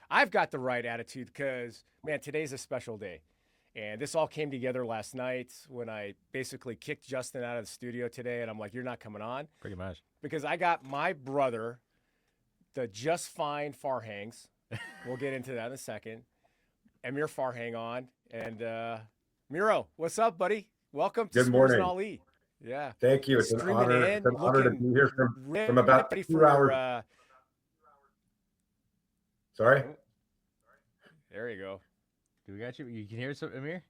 I've got the right attitude because, man, today's a special day. And this all came together last night when I basically kicked Justin out of the studio today. And I'm like, you're not coming on. Pretty much. Because I got my brother, the Just Fine Farhangs. We'll get into that in a second. Amir Farhang on. And Miro, what's up, buddy? Welcome to Good morning. Ali. Yeah. Thank you. It's an honor. It's an honor to be here from about 2 hours. Sorry? There you go. Do we got you? You can hear us, Amir?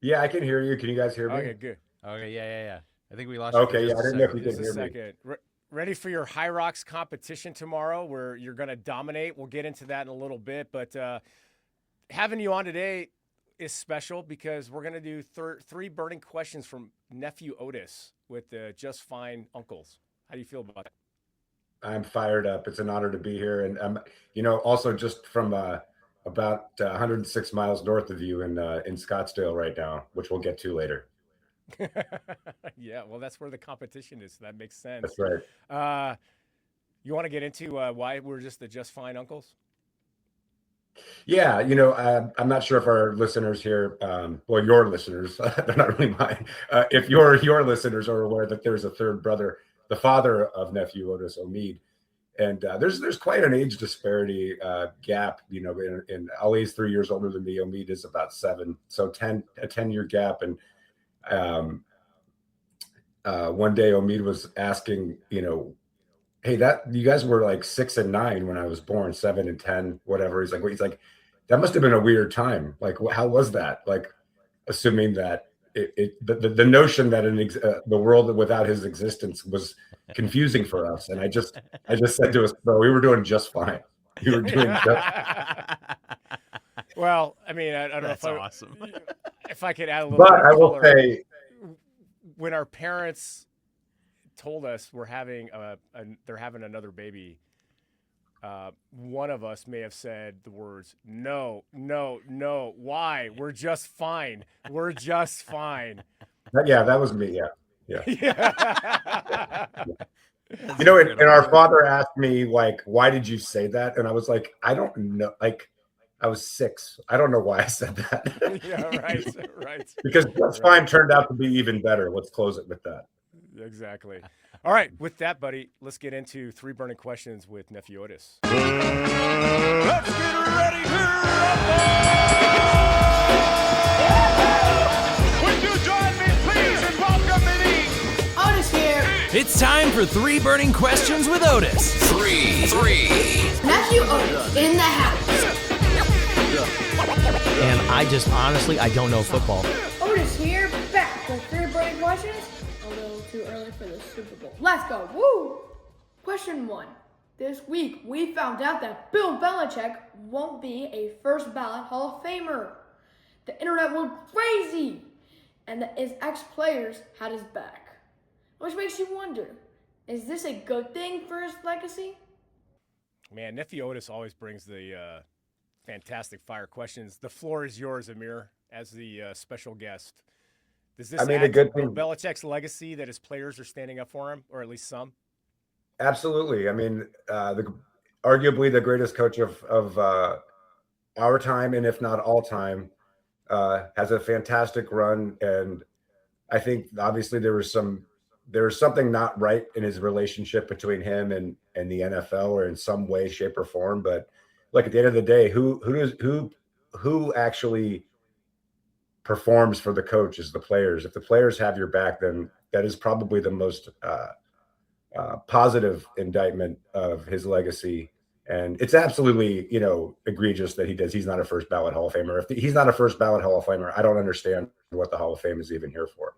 Yeah, I can hear you. Can you guys hear me? Okay, good. Okay, yeah. I think we lost you. Okay, yeah, I didn't know if you could hear me. Ready for your High Rocks competition tomorrow where you're going to dominate. We'll get into that in a little bit. But having you on today is special because we're going to do three burning questions from nephew Otis with the Just Fine uncles. How do you feel about that? I'm fired up. It's an honor to be here. And also just from about 106 miles north of you in Scottsdale right now, which we'll get to later. Yeah, well, that's where the competition is. So that makes sense. That's right. You want to get into why we're just the Just Fine uncles? Yeah, I'm not sure if our listeners here, your listeners, they're not really mine. If your listeners are aware that there's a third brother, the father of nephew Otis, Omid. And there's quite an age disparity gap, in Ali's 3 years older than me. Omid is about 7, so a 10-year gap. And one day Omid was asking, hey, that you guys were like 6 and 9 when I was born, 7 and 10, whatever. He's like, that must have been a weird time. Like, how was that? Like, assuming that the notion that the world without his existence was confusing for us. And I just said to us, bro, we were doing just fine. You were doing just Well, I mean, I don't know if I could add a little but bit of I will color. say, when our parents told us they're having another baby, one of us may have said the words, no, why? We're just fine. We're just fine. Yeah, that was me. Yeah. And our father asked me, like, why did you say that? And I was like, I don't know. Like, I was 6. I don't know why I said that. Yeah, right. Because Just Fine turned out to be even better. Let's close it with that. Exactly. All right, with that, buddy, let's get into 3 burning questions with nephew Otis. Let's get ready to rumble! Would you join me, please, in welcoming Otis here. It's time for 3 burning questions with Otis. Three. Nephew Otis in the house. And I don't know football. Otis here, back with 3 burning questions. A little too early for the Super Bowl. Let's go. Woo! Question 1. This week, we found out that Bill Belichick won't be a first ballot Hall of Famer. The internet went crazy, and his ex-players had his back. Which makes you wonder, is this a good thing for his legacy? Man, nephew Otis always brings the fantastic fire questions. The floor is yours, Amir, as the special guest. Does this add to Bill Belichick's legacy that his players are standing up for him, or at least some? Absolutely. I mean, arguably the greatest coach of our time, and if not all time, has a fantastic run. And I think obviously there was something not right in his relationship between him and the NFL, or in some way, shape, or form. But look, at the end of the day, who actually performs for the coach is the players. If the players have your back, then that is probably the most positive indictment of his legacy. And it's absolutely, egregious that he's not a first ballot Hall of Famer. If he's not a first ballot Hall of Famer, I don't understand what the Hall of Fame is even here for.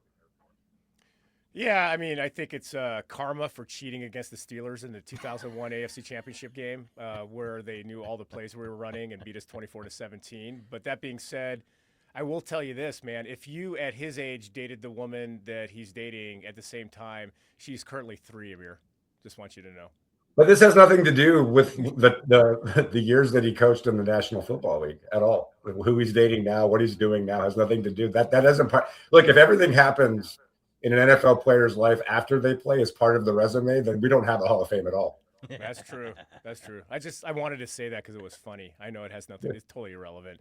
Yeah, I mean, I think it's karma for cheating against the Steelers in the 2001 AFC Championship game, where they knew all the plays we were running and beat us 24-17. But that being said, I will tell you this, man. If you, at his age, dated the woman that he's dating at the same time, she's currently 3, Amir. Just want you to know. But this has nothing to do with the years that he coached in the National Football League at all. Who he's dating now, what he's doing now has nothing to do. That doesn't look. If everything happens in an NFL player's life after they play as part of the resume, then we don't have a Hall of Fame at all. That's true. That's true. I wanted to say that because it was funny. I know it has nothing. It's totally irrelevant.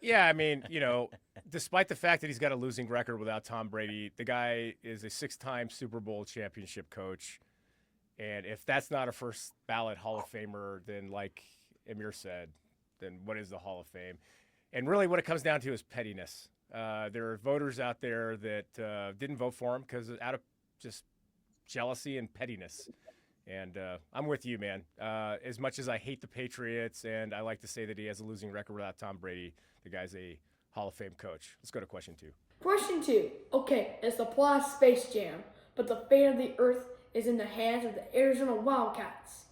Yeah, I mean, despite the fact that he's got a losing record without Tom Brady, the guy is a 6-time Super Bowl championship coach. And if that's not a first ballot Hall of Famer, then like Amir said, then what is the Hall of Fame? And really what it comes down to is pettiness. There are voters out there that didn't vote for him because out of just jealousy and pettiness. And I'm with you, man. As much as I hate the Patriots and I like to say that he has a losing record without Tom Brady, the guy's a Hall of Fame coach. Let's go to question 2. Question 2. Okay, it's the plot of Space Jam, but the fate of the Earth is in the hands of the Arizona Wildcats.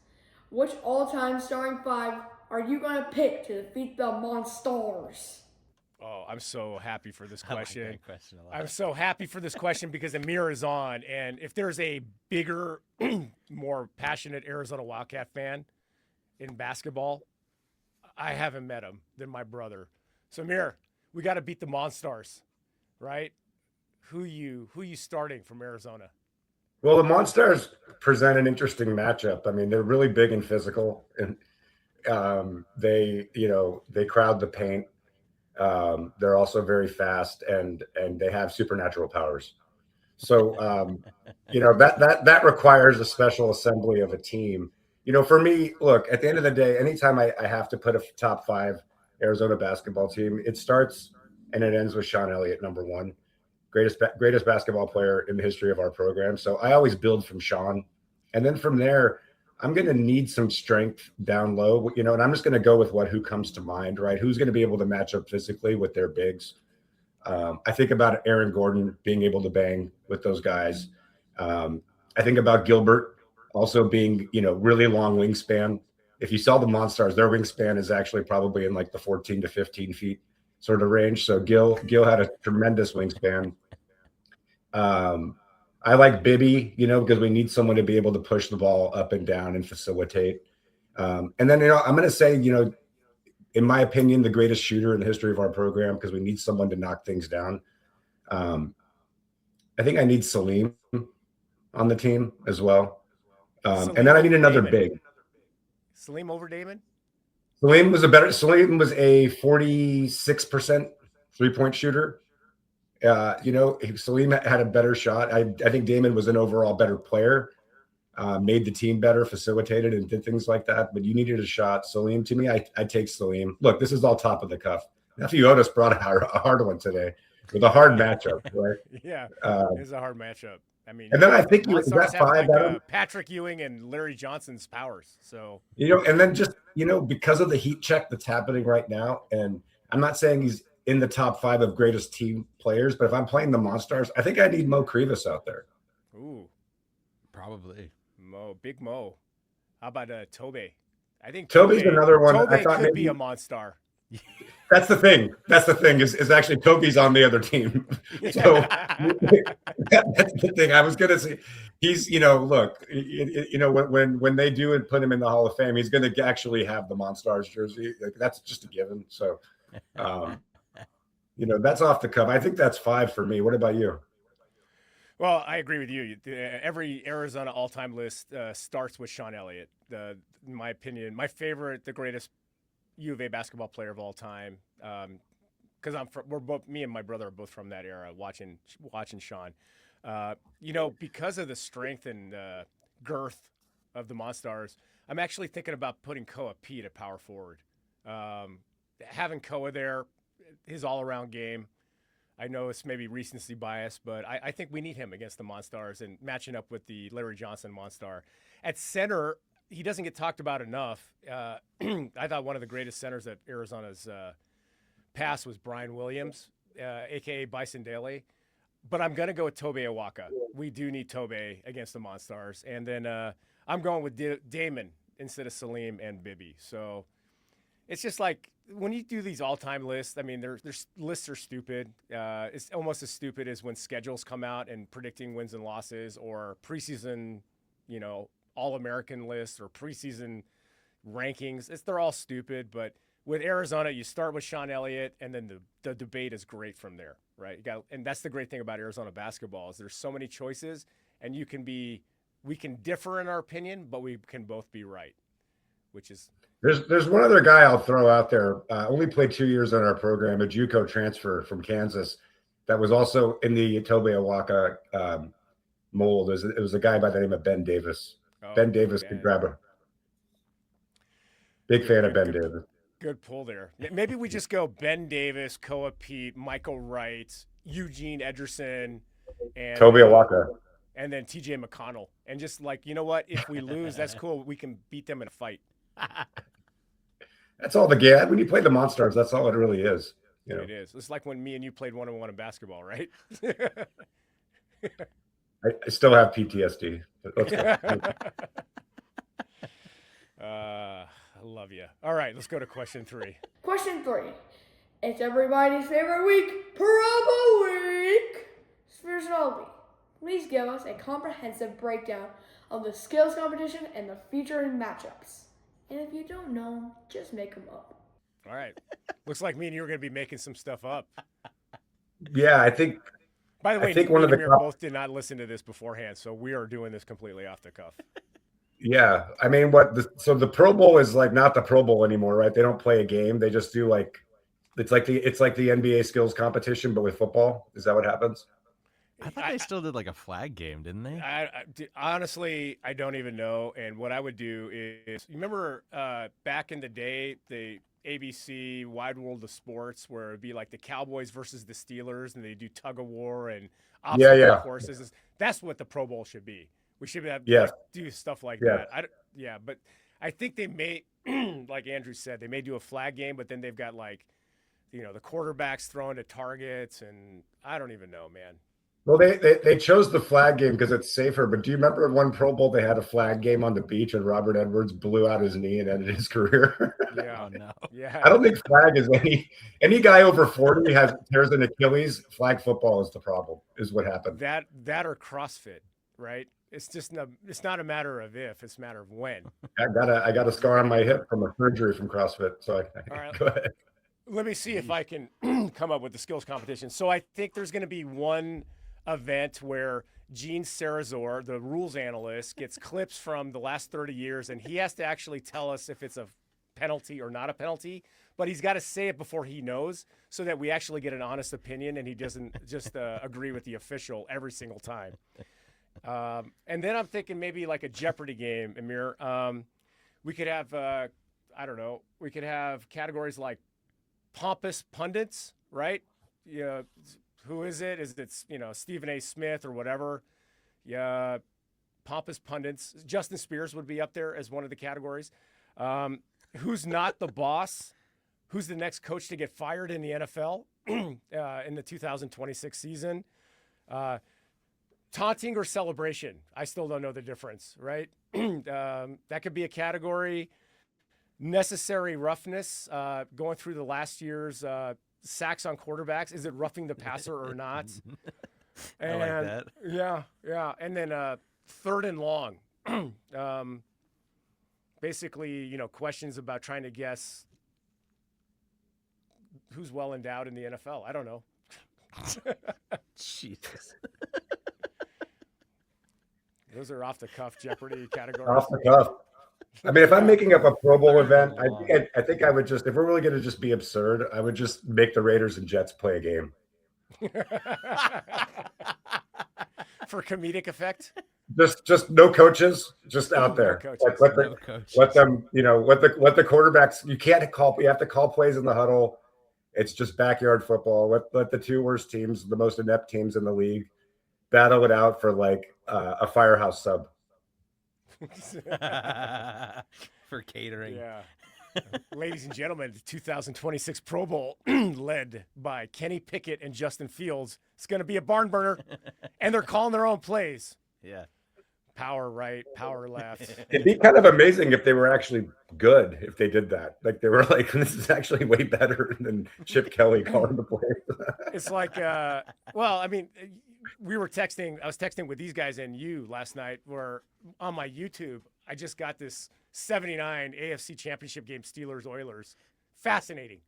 Which all-time starting 5 are you going to pick to defeat the Monstars? Oh, I'm so happy for this I like question. that question a lot. I'm so happy for this question because Amir is on. And if there's a bigger, more passionate Arizona Wildcat fan in basketball, I haven't met him than my brother. So Amir, we got to beat the Monstars, right? Who you starting from Arizona? Well, the Monstars present an interesting matchup. I mean, they're really big and physical, and they crowd the paint. They're also very fast, and they have supernatural powers. So that requires a special assembly of a team. For me, look, at the end of the day, anytime I have to put a top 5 Arizona basketball team, it starts and it ends with Sean Elliott, number 1. Greatest basketball player in the history of our program. So I always build from Sean. And then from there, I'm going to need some strength down low, and I'm just going to go with who comes to mind, right? Who's going to be able to match up physically with their bigs. I think about Aaron Gordon being able to bang with those guys. I think about Gilbert also being, really long wingspan. If you saw the Monstars, their wingspan is actually probably in like the 14 to 15 feet sort of range. So Gil had a tremendous wingspan. I like Bibby, because we need someone to be able to push the ball up and down and facilitate. And then, I'm going to say, in my opinion, the greatest shooter in the history of our program, because we need someone to knock things down. I think I need Salim on the team as well. And then I need another big. Salim over Damon? Salim was a 46% 3-point shooter. Salim had a better shot. I think Damon was an overall better player, made the team better, facilitated, and did things like that. But you needed a shot. Salim, to me, I take Salim. Look, this is all top of the cuff. Nephew Otis brought a hard one today with a hard matchup, right? Yeah, it's a hard matchup. I mean, and then I think is Monstars that have 5 like, Patrick Ewing and Larry Johnson's powers. So and then just because of the heat check that's happening right now, and I'm not saying he's in the top 5 of greatest team players, but if I'm playing the Monstars, I think I need Mo Krivas out there. Ooh, probably Big Mo. How about Tobe? I think Toby's another one. Tobe I thought could maybe be a Monstar. That's the thing. Is actually Toby's on the other team. So that's the thing. I was gonna say he's look, when they do and put him in the Hall of Fame, he's gonna actually have the Monstars jersey. Like, that's just a given. So that's off the cuff. I think that's 5 for me. What about you? Well, I agree with you. Every Arizona all-time list starts with Sean Elliott. In my opinion, my favorite, the greatest U of A basketball player of all time. Because me and my brother are both from that era. Watching Sean, because of the strength and girth of the Monstars, I'm actually thinking about putting Koa Pete at power forward. Having Koa there, his all-around game. I know it's maybe recency bias, but I think we need him against the Monstars and matching up with the Larry Johnson Monstar. At center, he doesn't get talked about enough. I thought one of the greatest centers that Arizona's past was Brian Williams, a.k.a. Bison Daly. But I'm going to go with Tobe Awaka. We do need Tobe against the Monstars. And then I'm going with Damon instead of Salim and Bibby. So it's just like when you do these all-time lists, I mean, their lists are stupid. It's almost as stupid as when schedules come out and predicting wins and losses, or preseason, All-American lists or preseason rankings. They're all stupid. But with Arizona, you start with Sean Elliott, and then the debate is great from there, right? And that's the great thing about Arizona basketball is there's so many choices, and you can be we can differ in our opinion, but we can both be right, which is. There's one other guy I'll throw out there. Only played 2 years on our program, a JUCO transfer from Kansas, that was also in the Tobe Awaka mold. It was a guy by the name of Ben Davis. Oh, Ben Davis could grab a big fan of Ben Davis. Good pull there. Maybe we just go Ben Davis, Koa Pete, Michael Wright, Eugene Ederson, and Tobe Awaka. And then TJ McConnell. And just like, you know what? If we lose, that's cool. We can beat them in a fight. That's all the game. When you play the Monstars, that's all it really is. You know? It is. It's like when me and you played 1-on-1 in basketball, right? I still have PTSD. But let's go. I love you. All right, let's go to question 3. Question 3. It's everybody's favorite week, Promo Week. Spheres and Ollie, please give us a comprehensive breakdown of the skills competition and the featured matchups. And if you don't know, just make them up. All right. Looks like me and you are going to be making some stuff up. Yeah, I think. By the way, I think one of the both did not listen to this beforehand, so we are doing this completely off the cuff. Yeah, I mean, so the Pro Bowl is like not the Pro Bowl anymore, right? They don't play a game; they just do like it's like the NBA skills competition, but with football. Is that what happens? I thought they still did like a flag game, didn't they? Honestly, I don't even know. And what I would do is, you remember back in the day, the ABC Wide World of Sports, where it'd be like the Cowboys versus the Steelers, and they do tug of war and obstacle courses. That's what the Pro Bowl should be. We should have do stuff like that. But I think they may, like Andrew said, they may do a flag game, but then they've got like, the quarterbacks throwing to targets, and I don't even know, man. Well, they chose the flag game because it's safer. But do you remember one Pro Bowl they had a flag game on the beach and Robert Edwards blew out his knee and ended his career? Yeah, Oh, no. Yeah. I don't think flag is any guy over 40 tears an Achilles. Flag football is the problem. Is what happened. That or CrossFit, right? It's just it's not a matter of if, it's a matter of when. I got a scar on my hip from a surgery from CrossFit. So All right. go ahead. Let me see if I can come up with the skills competition. So I think there's going to be one event where Gene Sarazor, the rules analyst, gets clips from the last 30 years, and he has to actually tell us if it's a penalty or not a penalty, but he's got to say it before he knows so that we actually get an honest opinion and he doesn't just agree with the official every single time. And then I'm thinking maybe like a Jeopardy game, Amir. We could have, I don't know, we could have categories like pompous pundits, right? Yeah. Who is it? Is it, Stephen A. Smith or whatever? Yeah, pompous pundits. Justin Spears would be up there as one of the categories. Who's not the boss? Who's the next coach to get fired in the NFL in the 2026 season? Taunting or celebration? I still don't know the difference, right? That could be a category. Necessary roughness, going through the last year's sacks on quarterbacks. Is it roughing the passer or not? And, I like that. Yeah. And then third and long. Basically, questions about trying to guess who's well endowed in the NFL. I don't know. Jesus. Those are off the cuff Jeopardy categories. Off the cuff. I mean, if I'm making up a Pro Bowl event, I think I would just, if we're really going to just be absurd, I would just make the Raiders and Jets play a game. For comedic effect? Just no coaches, just out there. No Like coaches. let them, let the quarterbacks, you have to call plays in the huddle. It's just backyard football. Let the two worst teams, the most inept teams in the league, battle it out for like a firehouse sub. For catering. Yeah. Ladies and gentlemen, the 2026 Pro Bowl, led by Kenny Pickett and Justin Fields. It's going to be a barn burner, and they're calling their own plays. Yeah. Power right, power left. It'd be kind of amazing if they were actually good, if they did that. Like they were like, this is actually way better than Chip Kelly calling the plays. It's like, we were texting. I was texting with these guys and you last night, where on my YouTube, I just got this 79 AFC Championship game, Steelers Oilers. Fascinating.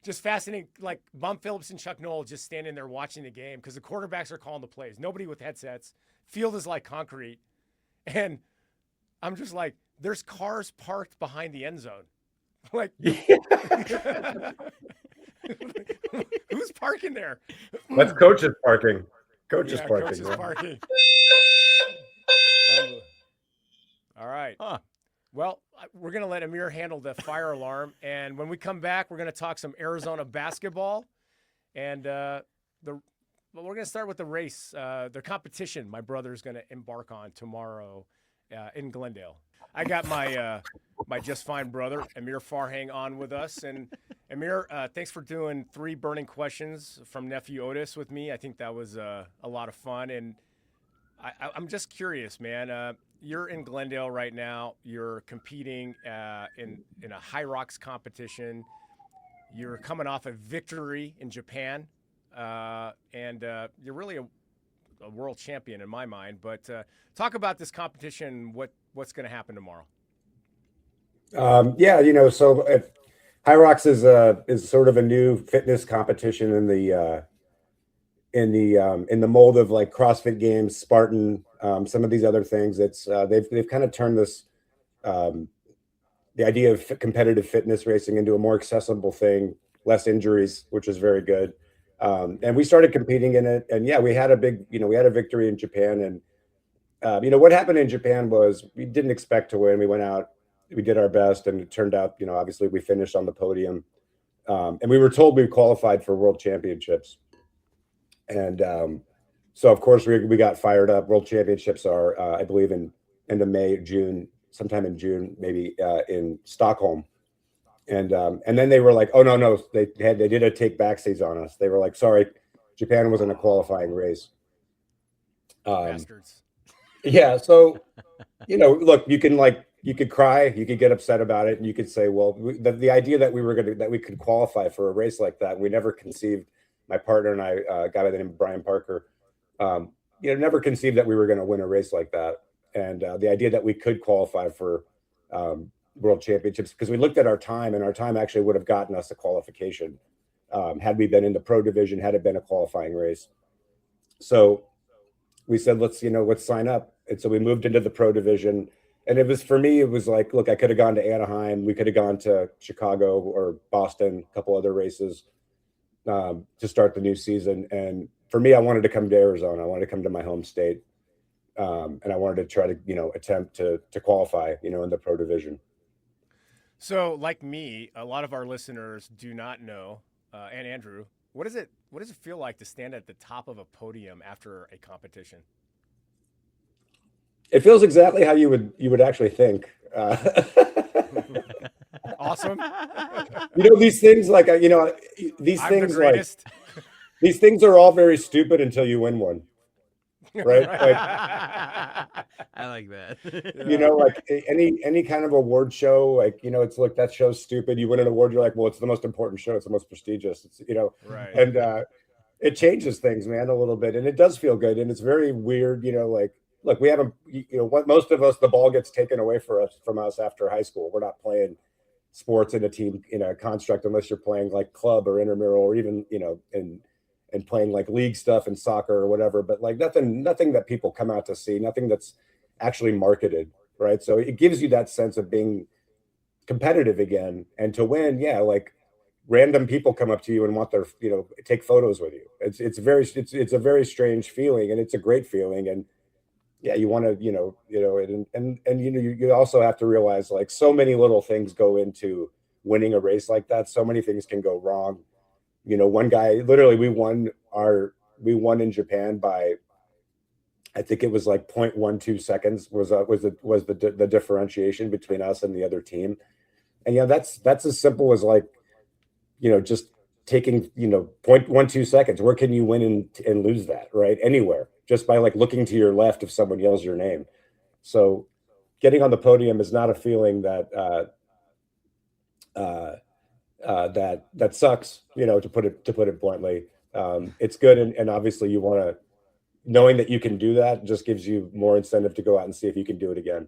Just fascinating. Like Bum Phillips and Chuck Noll just standing there watching the game because the quarterbacks are calling the plays. Nobody with headsets. Field is like concrete. And I'm just like, there's cars parked behind the end zone. Like, who's parking there? That's coach's parking. Coach's Yeah, parking. coach's yeah. parking. All right. Huh. Well, we're going to let Amir handle the fire alarm. And when we come back, we're going to talk some Arizona basketball. And we're going to start with the race, the competition my brother's going to embark on tomorrow in Glendale. I got my my just fine brother, Amir Farhang, on with us. And Amir, thanks for doing 3 burning questions from nephew Otis with me. I think that was a lot of fun. And I'm just curious, man. You're in Glendale right now. You're competing in a high rocks competition. You're coming off a victory in Japan, and you're really a world champion in my mind. But talk about this competition. What's going to happen tomorrow? Yeah, so High Rocks is sort of a new fitness competition in the mold of like CrossFit Games, Spartan, some of these other things. It's they've kind of turned this the idea of competitive fitness racing into a more accessible thing, less injuries, which is very good. And we started competing in it, and yeah, we had a victory in Japan. And what happened in Japan was we didn't expect to win. We went out, we did our best, and it turned out, obviously we finished on the podium, and we were told we qualified for world championships. And so of course we got fired up. World championships are, I believe, in end of May, June, sometime in June, maybe in Stockholm. And then they were like, oh no, they did a take backsies on us. They were like, sorry, Japan wasn't a qualifying race. Bastards. Yeah, so look, you could cry, you could get upset about it, and you could say, well, the idea that we could qualify for a race like that, we never conceived. My partner and I, a guy by the name of Brian Parker, never conceived that we were going to win a race like that. And the idea that we could qualify for world championships, because we looked at our time, and our time actually would have gotten us a qualification had we been in the pro division, had it been a qualifying race. So we said, let's sign up. And so we moved into the pro division. And for me, it was like, look, I could have gone to Anaheim. We could have gone to Chicago or Boston, a couple other races to start the new season. And for me, I wanted to come to Arizona. I wanted to come to my home state. And I wanted to try to, attempt to qualify, in the pro division. So, like me, a lot of our listeners do not know, and Andrew, what does it feel like to stand at the top of a podium after a competition? It feels exactly how you would actually think. Awesome. These things like these I'm things the greatest. like these things are all very stupid until you win one. Right? Like, I like that. like any kind of award show, like, it's look, that show's stupid. You win an award, you're like, well, it's the most important show, it's the most prestigious. It's Right. And it changes things, man, a little bit. And it does feel good. And it's very weird, like, look, we haven't, what most of us, the ball gets taken away from us after high school. We're not playing sports in a team, in a construct, unless you're playing like club or intramural, or even, and playing like league stuff and soccer or whatever, but like nothing that people come out to see, nothing that's actually marketed, right? So it gives you that sense of being competitive again, and to win. Yeah, like random people come up to you and want their, take photos with you. It's a very strange feeling, and it's a great feeling. And yeah, you want to, you also have to realize, like, so many little things go into winning a race like that. So many things can go wrong. One guy, literally, we won in Japan by, I think it was like 0.12 seconds was the differentiation between us and the other team. And that's as simple as like, just taking, 0.12 seconds. Where can you win and lose that, right? Anywhere, just by like looking to your left if someone yells your name. So getting on the podium is not a feeling that that sucks, to put it bluntly. It's good, and obviously you want to, knowing that you can do that just gives you more incentive to go out and see if you can do it again.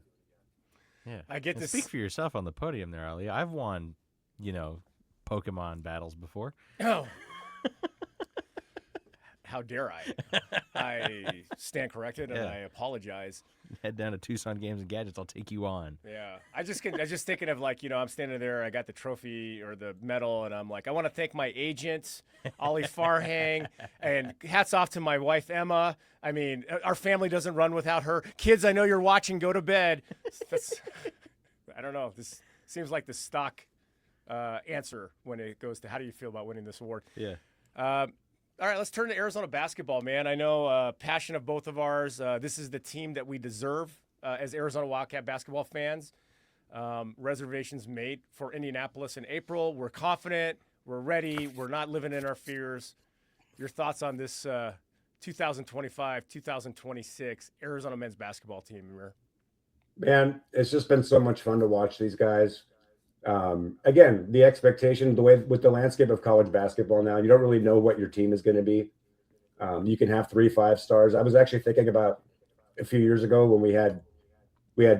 Yeah, I get to speak for yourself on the podium there, Ali. I've won, Pokemon battles before. Oh. how dare I? I stand corrected and Yeah. I apologize. Head down to Tucson Games and Gadgets. I'll take you on. Yeah, I just thinking of like, I'm standing there, I got the trophy or the medal, and I'm like, I want to thank my agent, Ollie Farhang, and hats off to my wife Emma. I mean, our family doesn't run without her. Kids, I know you're watching. Go to bed. I don't know. This seems like the stock answer when it goes to how do you feel about winning this award. Yeah. All right, let's turn to Arizona basketball, man. I know passion of both of ours. This is the team that we deserve as Arizona Wildcat basketball fans. Reservations made for Indianapolis in April. We're confident. We're ready. We're not living in our fears. Your thoughts on this 2025-2026 Arizona men's basketball team, Amir? Man, it's just been so much fun to watch these guys. Again, the expectation, the way with the landscape of college basketball now, you don't really know what your team is going to be. You can have 3 5-stars. I was actually thinking about a few years ago when we had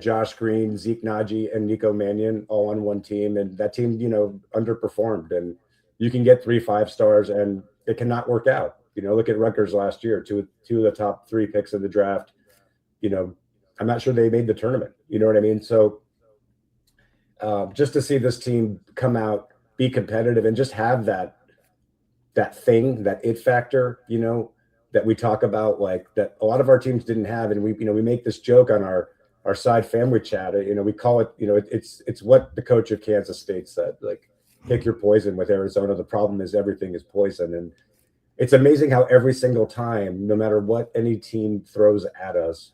Josh Green, Zeke Naji, and Nico Mannion all on one team, and that team, underperformed. And you can get 3 5-stars, and it cannot work out. Look at Rutgers last year, two of the top 3 picks in the draft. I'm not sure they made the tournament. You know what I mean? So. Just to see this team come out, be competitive, and just have that thing, that it factor, that we talk about, like that a lot of our teams didn't have. And we make this joke on our side family chat. We call it, it's what the coach of Kansas State said, like, pick your poison with Arizona. The problem is everything is poison. And it's amazing how every single time, no matter what any team throws at us,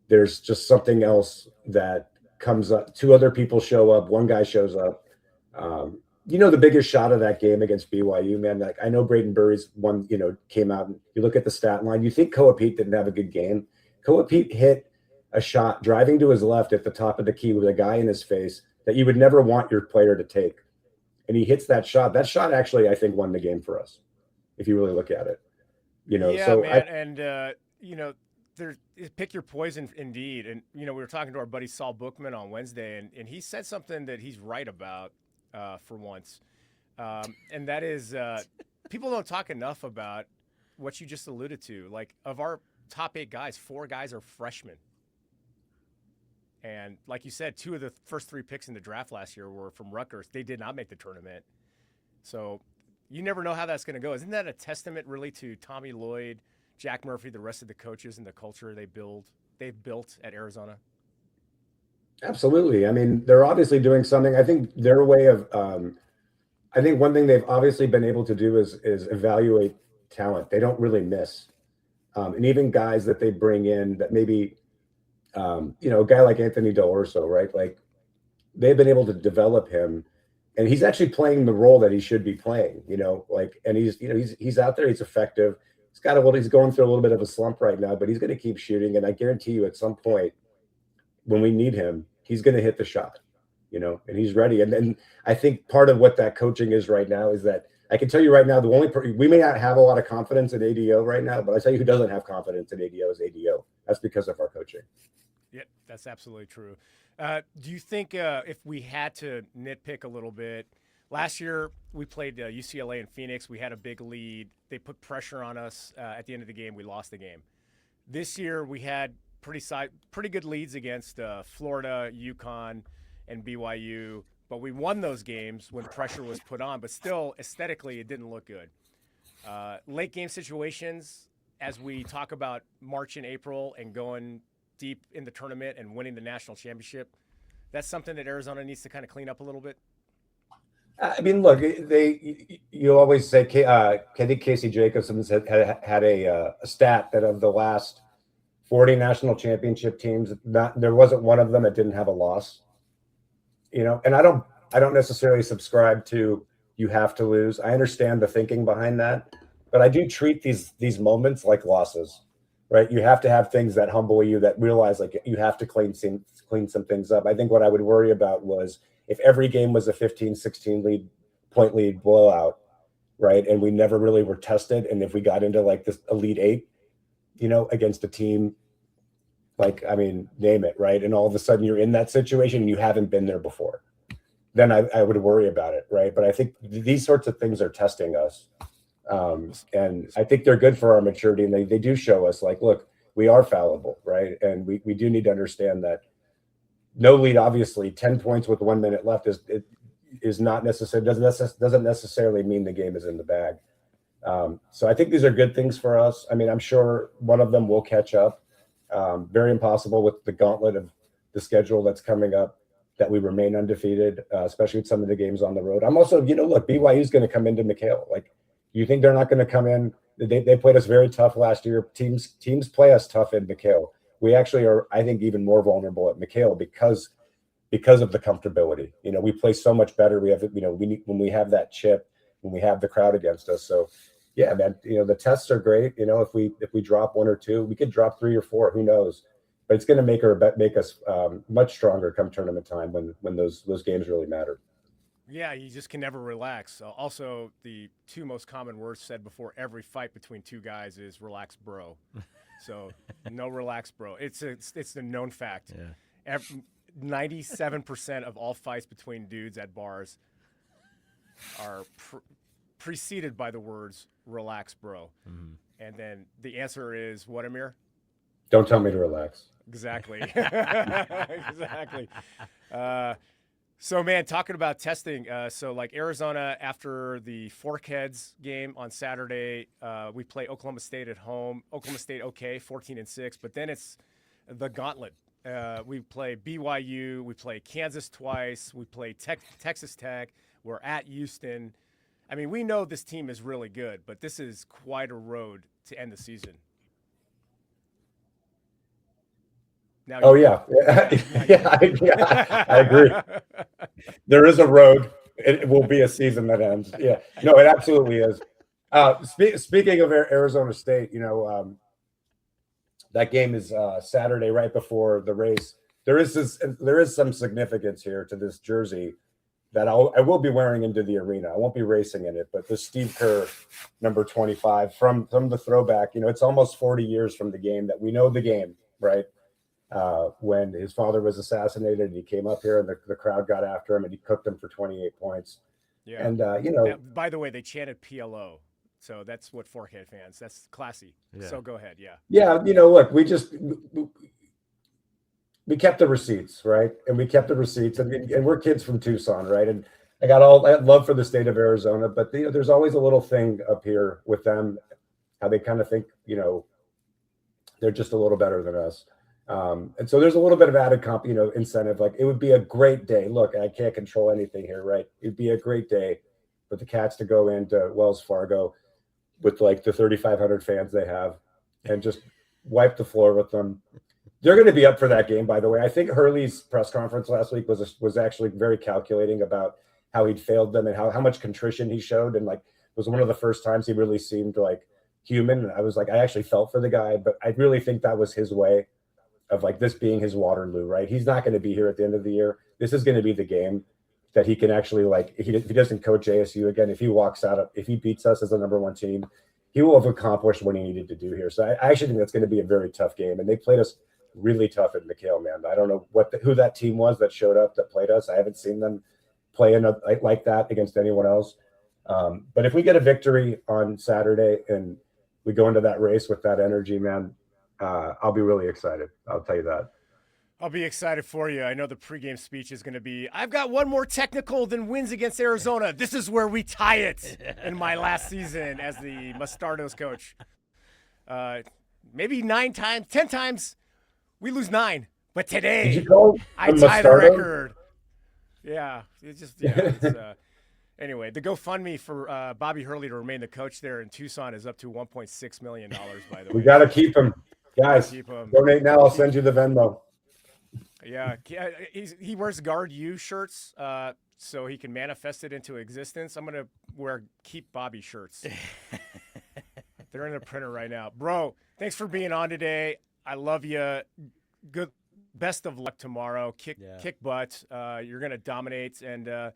there's just something else that comes up. 2 other people show up. 1 guy shows up. The biggest shot of that game against BYU, man, like I know Braden Burry's one, came out, and you look at the stat line, you think Koa Pete didn't have a good game. Koa Pete hit a shot driving to his left at the top of the key with a guy in his face that you would never want your player to take. And he hits that shot. That shot actually, I think, won the game for us, if you really look at it. Yeah, so man, there's pick your poison indeed. And, we were talking to our buddy Saul Bookman on Wednesday, and he said something that he's right about for once. And that is people don't talk enough about what you just alluded to. Like, of our top 8 guys, 4 guys are freshmen. And like you said, 2 of the first 3 picks in the draft last year were from Rutgers. They did not make the tournament. So you never know how that's going to go. Isn't that a testament really to Tommy Lloyd, Jack Murphy, the rest of the coaches, and the culture they've built at Arizona? Absolutely. I mean, they're obviously doing something. I think their way of, I think one thing they've obviously been able to do is evaluate talent. They don't really miss. And even guys that they bring in that maybe, a guy like Anthony Del Orso, right? Like, they've been able to develop him, and he's actually playing the role that he should be playing, and he's out there, he's effective. He's going through a little bit of a slump right now, but he's going to keep shooting. And I guarantee you at some point when we need him, he's going to hit the shot, and he's ready. And I think part of what that coaching is right now is that I can tell you right now, we may not have a lot of confidence in ADO right now, but I tell you who doesn't have confidence in ADO is ADO. That's because of our coaching. Yeah, that's absolutely true. Do you think if we had to nitpick a little bit, last year we played UCLA in Phoenix. We had a big lead. They put pressure on us at the end of the game. We lost the game. This year we had pretty good leads against Florida, UConn, and BYU, but we won those games when pressure was put on. But still, aesthetically, it didn't look good. Late game situations, as we talk about March and April and going deep in the tournament and winning the national championship, that's something that Arizona needs to kind of clean up a little bit. I mean, look, you always say, I think Casey Jacobson had a stat that of the last 40 national championship teams, there wasn't one of them that didn't have a loss. And I don't necessarily subscribe to you have to lose. I understand the thinking behind that, but I do treat these moments like losses, right? You have to have things that humble you, that realize like you have to clean some things up. I think what I would worry about was if every game was a 15-16 point lead blowout, right? And we never really were tested. And if we got into like this Elite 8, against a team, like, I mean, name it, right? And all of a sudden you're in that situation and you haven't been there before, then I would worry about it, right? But I think these sorts of things are testing us. And I think they're good for our maturity, and they do show us like, look, we are fallible, right? And we do need to understand that no lead, obviously, 10 points with 1 minute left is not necessary. Doesn't necessarily mean the game is in the bag. So I think these are good things for us. I mean, I'm sure one of them will catch up. Very impossible with the gauntlet of the schedule that's coming up that we remain undefeated, especially with some of the games on the road. I'm also, look, BYU is going to come into McHale. Like, you think they're not going to come in? They played us very tough last year. Teams play us tough in McHale. We actually are, I think, even more vulnerable at McHale because of the comfortability. We play so much better. We have, when we have that chip, when we have the crowd against us. So, yeah, man, the tests are great. If we drop 1 or 2, we could drop 3 or 4. Who knows? But it's going to make us much stronger come tournament time when those games really matter. Yeah, you just can never relax. Also, the 2 most common words said before every fight between 2 guys is "relax, bro." So no relax, bro. It's a known fact. Yeah. 97% of all fights between dudes at bars are preceded by the words "relax, bro." Mm-hmm. And then the answer is what, Amir? Don't tell me to relax. Exactly. Exactly. So, man, talking about testing, so like Arizona, after the Forkheads game on Saturday, we play Oklahoma State at home. Oklahoma State, okay, 14-6, but then it's the gauntlet. We play BYU, we play Kansas twice, we play Texas Tech, we're at Houston. I mean, we know this team is really good, but this is quite a road to end the season. Now yeah, I agree. There is a road. It will be a season that ends. Yeah, no, it absolutely is. Speaking of Arizona State, that game is Saturday, right before the race. There is some significance here to this jersey that I will be wearing into the arena. I won't be racing in it, but the Steve Kerr number 25 from the throwback. It's almost 40 years from the game that we know the game, right? When his father was assassinated, he came up here and the crowd got after him and he cooked him for 28 points. Yeah. And, by the way, they chanted PLO. So that's what Forkhead fans, that's classy. Yeah. So go ahead. Yeah. Yeah. Look, we kept the receipts, right? And we kept the receipts and we're kids from Tucson, right? And I had love for the state of Arizona, but there's always a little thing up here with them, how they kind of think, they're just a little better than us. And so there's a little bit of added incentive. Like, it would be a great day. Look, I can't control anything here, right? It'd be a great day for the Cats to go into Wells Fargo with like the 3,500 fans they have and just wipe the floor with them. They're going to be up for that game, by the way. I think Hurley's press conference last week was actually very calculating about how he'd failed them and how much contrition he showed. And like, it was one of the first times he really seemed like human. And I was like, I actually felt for the guy, but I really think that was his way of like this being his Waterloo, right? He's not going to be here at the end of the year. This is going to be the game that he can actually, like, if he doesn't coach ASU again, if he beats us as the number 1 team, he will have accomplished what he needed to do here. So I actually think that's going to be a very tough game. And they played us really tough at McHale, man. I don't know who that team was that showed up that played us. I haven't seen them play like that against anyone else. But if we get a victory on Saturday and we go into that race with that energy, man, I'll be really excited. I'll tell you that. I'll be excited for you. I know the pregame speech is going to be, I've got one more technical than wins against Arizona. This is where we tie it in my last season as the Mustardo's coach. Maybe 9 times, 10 times, we lose 9. But today, I tie the record. Yeah. Anyway, the GoFundMe for Bobby Hurley to remain the coach there in Tucson is up to $1.6 million, by the way. We got to keep him. Guys, donate now. I'll send you the Venmo. Yeah, he wears Guard U shirts, so he can manifest it into existence. I'm gonna wear Keep Bobby shirts. They're in the printer right now, bro. Thanks for being on today. I love you. Good, best of luck tomorrow. Kick butt. You're gonna dominate, and I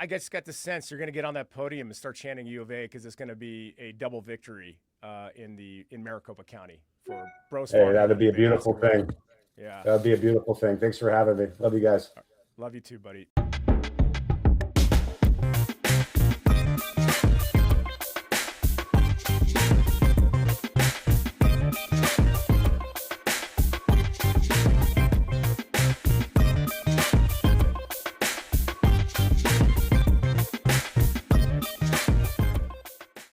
just got the sense you're gonna get on that podium and start chanting U of A because it's gonna be a double victory in Maricopa County for Bros. Hey, that'd be a beautiful thing. Yeah. That'd be a beautiful thing. Thanks for having me. Love you guys. Love you too, buddy.